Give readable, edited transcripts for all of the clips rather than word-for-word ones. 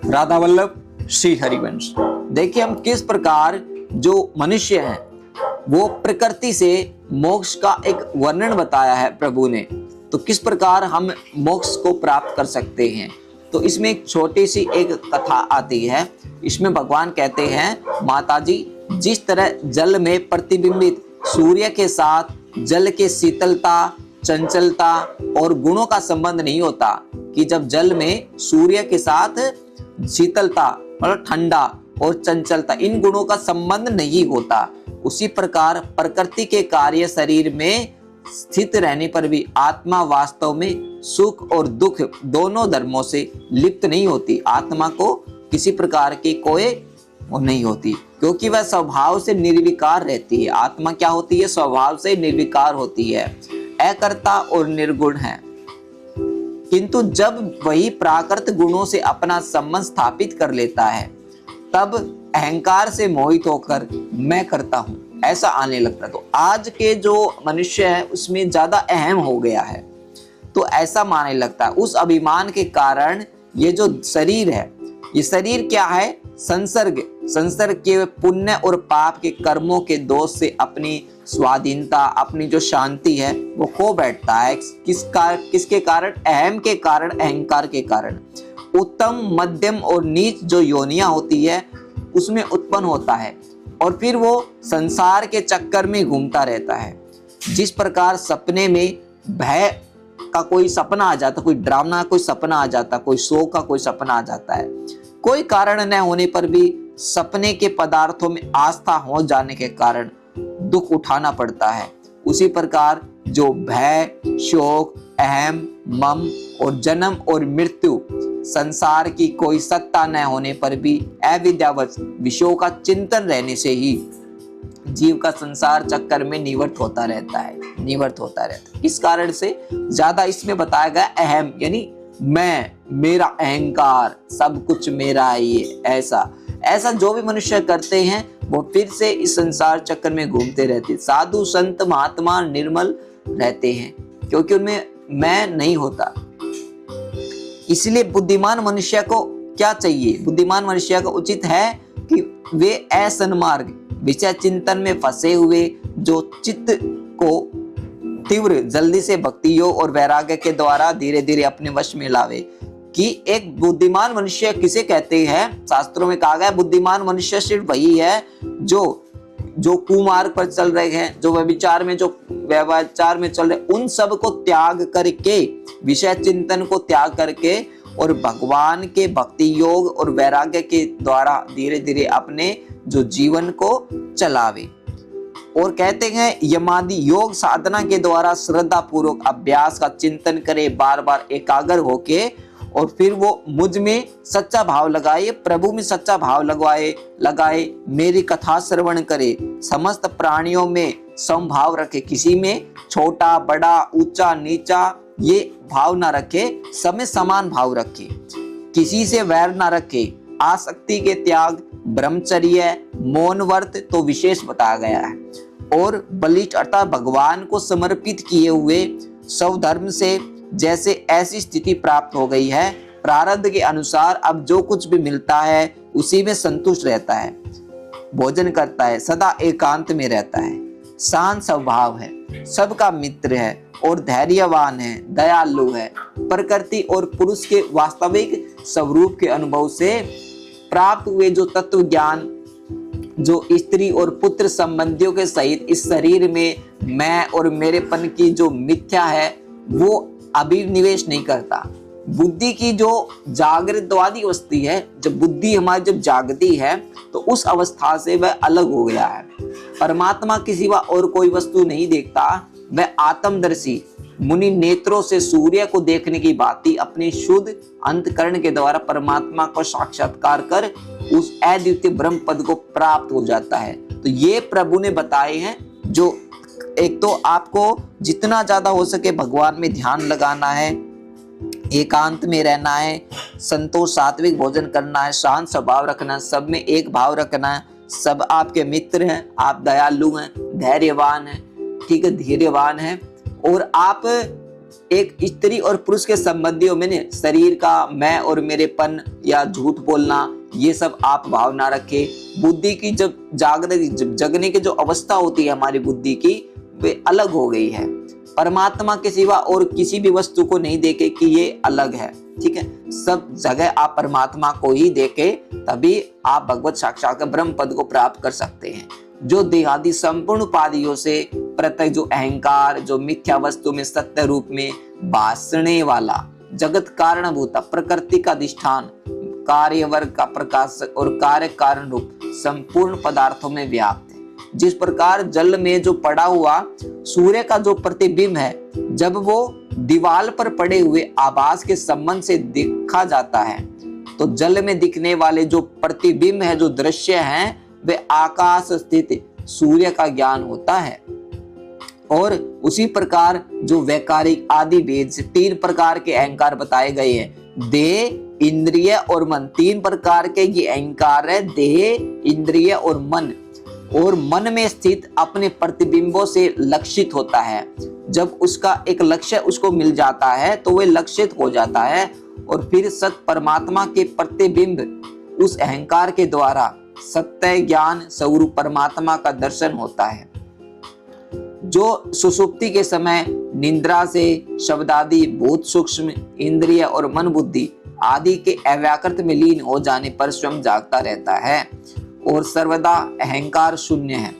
राधा वल्लभ श्री हरिवंश। देखिए हम किस प्रकार जो मनुष्य हैं वो प्रकृति से मोक्ष का एक वर्णन बताया है प्रभु ने, तो किस प्रकार हम मोक्ष को प्राप्त कर सकते हैं। तो इसमें एक छोटी सी एक कथा आती है। इसमें भगवान कहते हैं, माता जी जिस तरह जल में प्रतिबिंबित सूर्य के साथ जल के शीतलता, चंचलता और गुणों का संबंध नहीं होता, कि जब जल में सूर्य के साथ शीतलता मतलब ठंडा और चंचलता इन गुणों का संबंध नहीं होता, उसी प्रकार प्रकृति के कार्य शरीर में स्थित रहने पर भी आत्मा वास्तव में सुख और दुख दोनों धर्मों से लिप्त नहीं होती। आत्मा को किसी प्रकार की कोई नहीं होती, क्योंकि वह स्वभाव से निर्विकार रहती है। आत्मा क्या होती है? स्वभाव से निर्विकार होती है, अकर्ता और निर्गुण है। किंतु जब वही प्राकृत गुणों से अपना संबंध स्थापित कर लेता है, तब अहंकार से मोहित होकर मैं करता हूं ऐसा आने लगता है। तो आज के जो मनुष्य है उसमें ज्यादा अहम हो गया है, तो ऐसा मानने लगता है। उस अभिमान के कारण ये जो शरीर है, ये शरीर क्या है? संसर्ग के पुण्य और पाप के कर्मों के दोष से अपनी स्वाधीनता, अपनी जो शांति है वो खो बैठता है। किसके कारण? अहम के कारण, अहंकार के कारण। उत्तम, मध्यम और नीच जो योनियां होती है उसमें उत्पन्न होता है और फिर वो संसार के चक्कर में घूमता रहता है। जिस प्रकार सपने में भय का कोई सपना आ जाता, कोई डरावना कोई सपना आ जाता, कोई शोक का कोई सपना आ जाता है, कोई कारण न होने पर भी सपने के पदार्थों में आस्था हो जाने के कारण दुख उठाना पड़ता है। उसी प्रकार जो भय, शोक, अहम, मम और जन्म और मृत्यु, संसार की कोई सत्ता न होने पर भी अविद्यावश विषयों का चिंतन रहने से ही जीव का संसार चक्कर में निवर्त होता रहता है। इस कारण से ज्यादा इसमें बताया गया अहम, यानी मैं, मेरा अहंकार, सब कुछ मेरा है। ये ऐसा जो भी मनुष्य करते हैं वो फिर से इस संसार चक्कर में घूमते रहते। साधु संत महात्मा निर्मल रहते हैं क्योंकि उनमें मैं नहीं होता। इसलिए बुद्धिमान मनुष्य को क्या चाहिए? बुद्धिमान मनुष्य को उचित है कि वे असन्मार्ग विषय चिंतन में फंसे हुए जो चित्त को तीव्र जल्दी से भक्ति योग और वैराग्य के द्वारा धीरे धीरे अपने वश में लावे। कि एक बुद्धिमान मनुष्य किसे कहते हैं? शास्त्रों में कहा गया बुद्धिमान मनुष्य सिर्फ वही है जो कुमार्ग पर चल रहे हैं, जो व्यभिचार में चल रहे, उन सब को त्याग करके, विषय चिंतन को त्याग करके और भगवान के भक्ति योग और वैराग्य के द्वारा धीरे धीरे अपने जो जीवन को चलावे। और कहते हैं यमादि योग साधना के द्वारा श्रद्धा पूर्वक अभ्यास का चिंतन करे, बार बार एकाग्र होके, और फिर वो मुझ में सच्चा भाव लगाए, प्रभु में सच्चा भाव लगाए, मेरी कथा श्रवण करे, समस्त प्राणियों में समभाव रखे, किसी में छोटा बड़ा ऊंचा नीचा ये भाव ना रखे, सब में समान भाव रखे, किसी से वैर ना रखे, आसक्ति के त्याग, ब्रह्मचर्य, मौन व्रत तो विशेष बताया गया है, और बलिष्ठ अर्थात भगवान को समर्पित किए हुए स्वधर्म से जैसे ऐसी स्थिति प्राप्त हो गई है, प्रारब्ध के अनुसार अब जो कुछ भी मिलता है उसी में संतुष्ट रहता है, भोजन करता है, सदा एकांत में रहता है, शांत स्वभाव है, सबका मित्र है और धैर्यवान है, दयालु है, प्रकृति और पुरुष के वास्तविक स्वरूप के अनुभव से प्राप्त हुए जो तत्व ज्ञान, जो स्त्री और पुत्र संबंधियों के सहित इस शरीर में मैं और मेरेपन की जो मिथ्या है वो अभिनिवेश नहीं करता। बुद्धि की जो जागृतवादी अवस्था है, जब बुद्धि हमारी जब जागती है तो उस अवस्था से वह अलग हो गया है। परमात्मा के सिवा और कोई वस्तु नहीं देखता, वह आत्मदर्शी मुनि नेत्रों से सूर्य को देखने की भांति अपने शुद्ध अंतकरण के द्वारा परमात्मा को साक्षात्कार कर उस अद्वितीय ब्रह्म पद को प्राप्त हो जाता है। तो ये प्रभु ने बताए हैं। जो एक तो आपको जितना ज्यादा हो सके भगवान में ध्यान लगाना है, एकांत में रहना है, संतोष सात्विक भोजन करना है, शांत स्वभाव रखना है, सब में एक भाव रखना है, सब आपके मित्र हैं, आप दयालु हैं, धैर्यवान हैं, ठीक है, धैर्यवान हैं, और आप एक स्त्री और पुरुष के संबंधियों में शरीर का मैं और मेरेपन या झूठ बोलना, ये सब आप भाव ना रखें। बुद्धि की जब जगने की जो अवस्था होती है हमारी बुद्धि की, वे अलग हो गई है। परमात्मा के सिवा और किसी भी वस्तु को नहीं देखे कि ये अलग है, ठीक है। सब जगह आप परमात्मा को ही देखे, तभी आप भगवत साक्षात्कार ब्रह्म पद को प्राप्त कर सकते हैं। जो देहादि संपूर्ण उपाधियों से पृथक जो अहंकार, जो मिथ्या वस्तु में सत्य रूप में भासने वाला जगत कारणभूता प्रकृति का अधिष्ठान, कार्य वर्ग का प्रकाशक और कार्य कारण रूप संपूर्ण पदार्थों में व्याप्त है। जिस प्रकार जल में जो पड़ा हुआ सूर्य का जो प्रतिबिंब है, जब वो दीवार पर पड़े हुए आभास के संबंध से देखा जाता है, तो जल में दिखने वाले जो प्रतिबिंब है, जो दृश्य है, वे आकाश स्थित सूर्य का ज्ञान होता है। और उसी प्रकार जो वैकारिक आदि भेद से 3 प्रकार के अहंकार बताए गए हैं, देह, इंद्रिय और मन। 3 प्रकार के ये अहंकार है, देह, इंद्रिय और मन। और मन में स्थित अपने प्रतिबिंबों से लक्षित होता है। जब उसका एक लक्ष्य उसको मिल जाता है तो वह लक्षित हो जाता है, और फिर सत परमात्मा के प्रतिबिंब उस अहंकार के द्वारा सत्य ज्ञान स्वरूप परमात्मा का दर्शन होता है। जो सुषुप्ति के समय निद्रा से शब्दादि भूत सूक्ष्म इंद्रिय और मन बुद्धि आदि के अव्याकृत में लीन हो जाने पर स्वयं जागता रहता है और सर्वदा अहंकार शून्य है।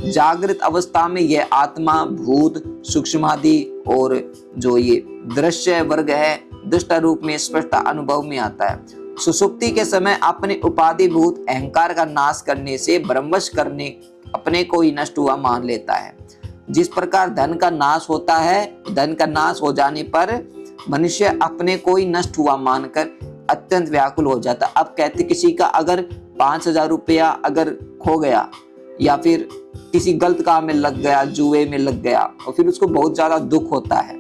जागृत अवस्था में यह आत्मा भूत सूक्ष्मादि और जो ये दृश्य वर्ग है दृष्ट रूप में स्पष्ट अनुभव में आता है। सुषुप्ति के समय अपने उपाधिभूत अहंकार का नाश करने से ब्रह्मवश करने अपने को ही नष्ट हुआ मान लेता है। जिस प्रकार धन का नाश होता है, धन का नाश हो जाने पर मनुष्य अपने को ही नष्ट हुआ मानकर अत्यंत व्याकुल हो जाता। अब कहते किसी का अगर 5,000 रुपया अगर खो गया या फिर किसी गलत काम में लग गया, जुए में लग गया, और फिर उसको बहुत ज्यादा दुख होता है।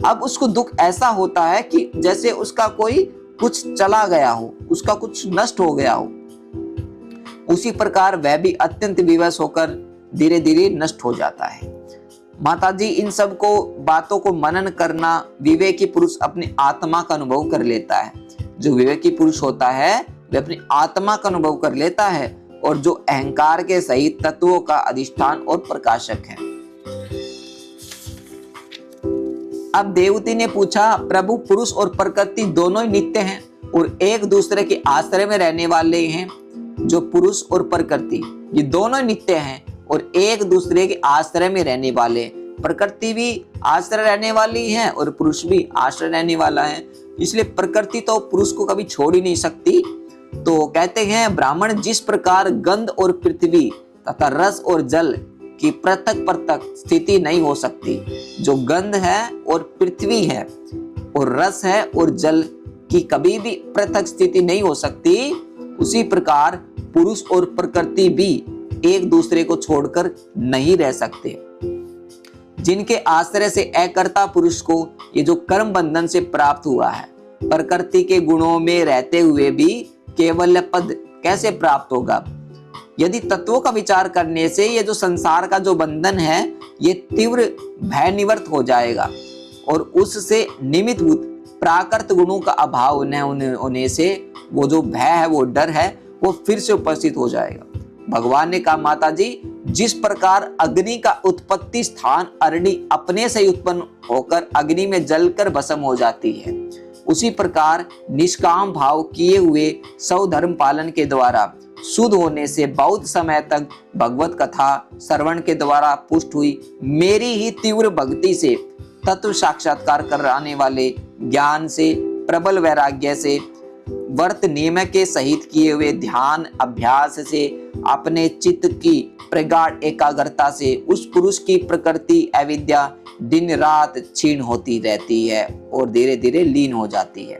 अब उसको दुख ऐसा होता है कि जैसे उसका कोई कुछ चला गया हो, उसका कुछ नष्ट हो गया हो। उसी प्रकार वह भी अत्यंत विवश होकर धीरे धीरे नष्ट हो जाता है। माताजी, इन सब को बातों को मनन करना विवेकी पुरुष अपनी आत्मा का अनुभव कर लेता है। जो विवेकी पुरुष होता है वह अपनी आत्मा का अनुभव कर लेता है, और जो अहंकार के सहित तत्वों का अधिष्ठान और प्रकाशक है। अब देवती ने पूछा, प्रभु पुरुष और प्रकृति दोनों ही नित्य हैं और एक दूसरे के आश्रय में रहने वाले हैं। जो पुरुष और प्रकृति ये दोनों नित्य हैं और एक दूसरे के आश्रय में रहने वाले। प्रकृति भी आश्रय रहने वाली है और पुरुष भी आश्रय रहने वाला है, इसलिए प्रकृति तो पुरुष को कभी छोड़ ही नहीं सकती। तो कहते हैं ब्राह्मण, जिस प्रकार गंध और पृथ्वी तथा रस और जल की पृथक पृथक स्थिति नहीं हो सकती, जो गंध है और पृथ्वी है और रस है और जल की कभी भी पृथक स्थिति नहीं हो सकती, उसी प्रकार पुरुष और प्रकृति भी एक दूसरे को छोड़कर नहीं रह सकते। जिनके आश्रय से अकर्ता पुरुष को ये जो कर्म बंधन से प्राप्त हुआ है, प्रकृति के गुणों में रहते हुए भी केवल पद कैसे प्राप्त होगा? यदि तत्वों का विचार करने से ये जो संसार का जो बंधन है ये तीव्र भय निवृत्त हो जाएगा, और उससे निमित्त प्राकृत गुणों का अभाव न होने से वो जो भय है, वो डर है, वो फिर से उपस्थित हो जाएगा। भगवान ने कहा, माता जी, जिस प्रकार अग्नि का उत्पत्ति स्थान अरणी अपने से उत्पन्न होकर अग्नि में जलकर भस्म हो जाती है, उसी प्रकार निष्काम भाव किए हुए स्वधर्म पालन के द्वारा शुद्ध होने से बहुत समय तक भगवत कथा श्रवण के द्वारा पुष्ट हुई मेरी ही तीव्र भक्ति से तत्व साक्षात्कार कराने वाले ज्ञान से प्रबल वैराग्य से व्रत नियम के सहित किए हुए ध्यान अभ्यास से अपने चित्त की प्रगाढ़ एकाग्रता से उस पुरुष की प्रकृति अविद्या दिन रात क्षीण होती रहती है और धीरे धीरे लीन हो जाती है।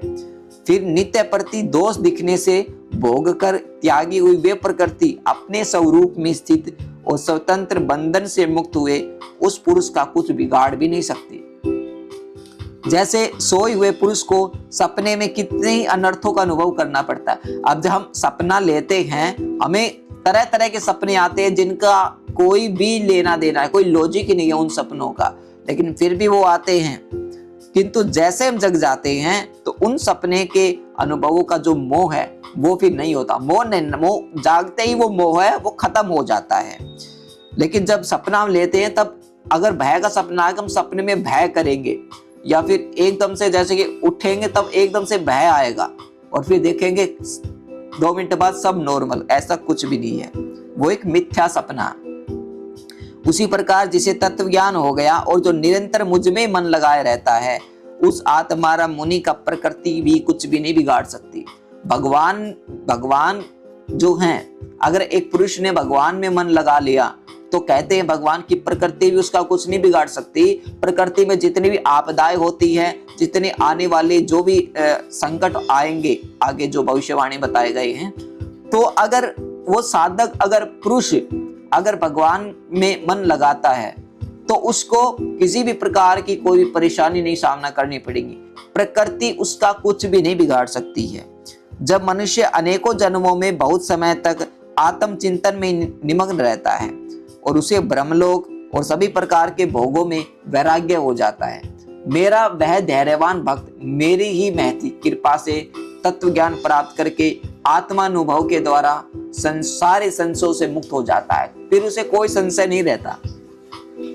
फिर नित्य प्रति दोष दिखने से भोग कर त्यागी हुई वे प्रकृति अपने स्वरूप में स्थित और स्वतंत्र बंधन से मुक्त हुए उस पुरुष का कुछ बिगाड़ भी नहीं सकती। जैसे सोए हुए पुरुष को सपने में कितने ही अनर्थों का अनुभव करना पड़ता है। अब जब हम सपना लेते हैं, हमें तरह तरह के सपने आते हैं जिनका कोई भी लेना देना है, कोई लॉजिक ही नहीं है उन सपनों का, लेकिन फिर भी वो आते हैं। किंतु जैसे हम जग जाते हैं तो उन सपने के अनुभवों का जो मोह है वो फिर नहीं होता। मोह जागते ही वो मोह है वो खत्म हो जाता है। लेकिन जब सपना हम लेते हैं तब अगर भय का सपना है, हम सपने में भय करेंगे या फिर एकदम से जैसे कि उठेंगे तब एकदम से भय आएगा और फिर देखेंगे 2 मिनट बाद सब नॉर्मल, ऐसा कुछ भी नहीं है, वो एक मिथ्या सपना। उसी प्रकार जिसे तत्व ज्ञान हो गया और जो निरंतर मुझ में मन लगाए रहता है, उस आत्माराम मुनि का प्रकृति भी कुछ भी नहीं बिगाड़ सकती। भगवान जो हैं, अगर एक पुरुष ने भगवान में मन लगा लिया तो कहते हैं भगवान की प्रकृति भी उसका कुछ नहीं बिगाड़ सकती। प्रकृति में जितनी भी आपदाएं होती हैं, जितने आने वाले जो भी संकट आएंगे, आगे जो भविष्यवाणी बताए गए हैं, तो अगर वो साधक, अगर पुरुष अगर भगवान में मन लगाता है तो उसको किसी भी प्रकार की कोई भी परेशानी नहीं सामना करनी पड़ेगी। प्रकृति उसका कुछ भी नहीं बिगाड़ सकती है। जब मनुष्य अनेकों जन्मों में बहुत समय तक आत्मचिंतन में निमग्न रहता है और उसे ब्रह्मलोक और सभी प्रकार के भोगों में वैराग्य हो जाता है, मेरा वह धैर्यवान भक्त मेरी ही महती कृपा से तत्व ज्ञान प्राप्त करके आत्मानुभव के द्वारा सारे संशयों से मुक्त हो जाता है। फिर उसे कोई संशय नहीं रहता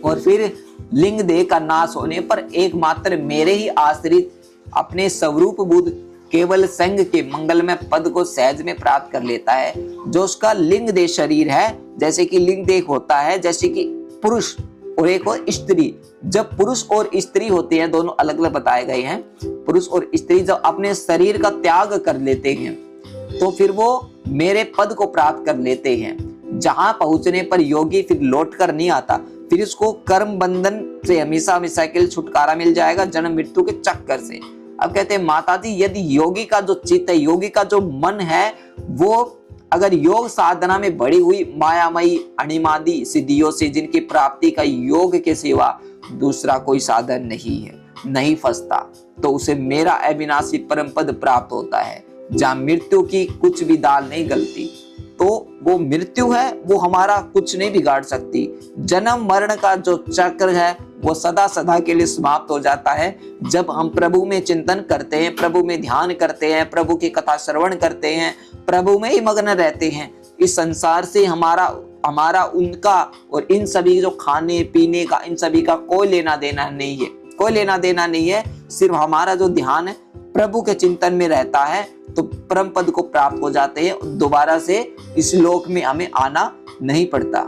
और फिर लिंग देह का नाश होने पर एकमात्र मेरे ही आश्रित अपने स्वरूप बुद्ध केवल संग के मंगलमय पद को सहज में प्राप्त कर लेता है। जो उसका लिंग देह शरीर है, जैसे कि लिंग देह होता है जैसे कि पुरुष और एक और स्त्री। जब पुरुष और स्त्री होते हैं, दोनों अलग अलग बताए गए हैं, पुरुष और स्त्री जब अपने शरीर का त्याग कर लेते हैं तो फिर वो मेरे पद को प्राप्त कर लेते हैं, जहां पहुंचने पर योगी फिर लौट कर नहीं आता। फिर इसको कर्म बंधन से हमेशा हमेशा के लिए छुटकारा मिल जाएगा, जन्म मृत्यु के चक्कर से। अब कहते हैं माता जी, यदि योगी का जो चित्त है, योगी का जो मन है, वो अगर योग साधना में बढ़ी हुई मायामयी अणिमादि सिद्धियों से जिनकी प्राप्ति का योग के सिवा दूसरा कोई साधन नहीं है, नहीं फंसता, तो उसे मेरा अविनाशी परम पद प्राप्त होता है, जहां मृत्यु की कुछ भी दाल नहीं गलती। तो वो मृत्यु है, वो हमारा कुछ नहीं बिगाड़ सकती। जन्म मरण का जो चक्र है वो सदा सदा के लिए समाप्त हो जाता है जब हम प्रभु में चिंतन करते हैं, प्रभु में ध्यान करते हैं, प्रभु की कथा श्रवण करते हैं, प्रभु में ही मग्न रहते हैं। इस संसार से हमारा उनका और इन सभी जो खाने पीने का, इन सभी का कोई लेना देना नहीं है, कोई लेना देना नहीं है। सिर्फ हमारा जो ध्यान है प्रभु के चिंतन में रहता है तो परम पद को प्राप्त हो जाते हैं, दोबारा से इस लोक में हमें आना नहीं पड़ता।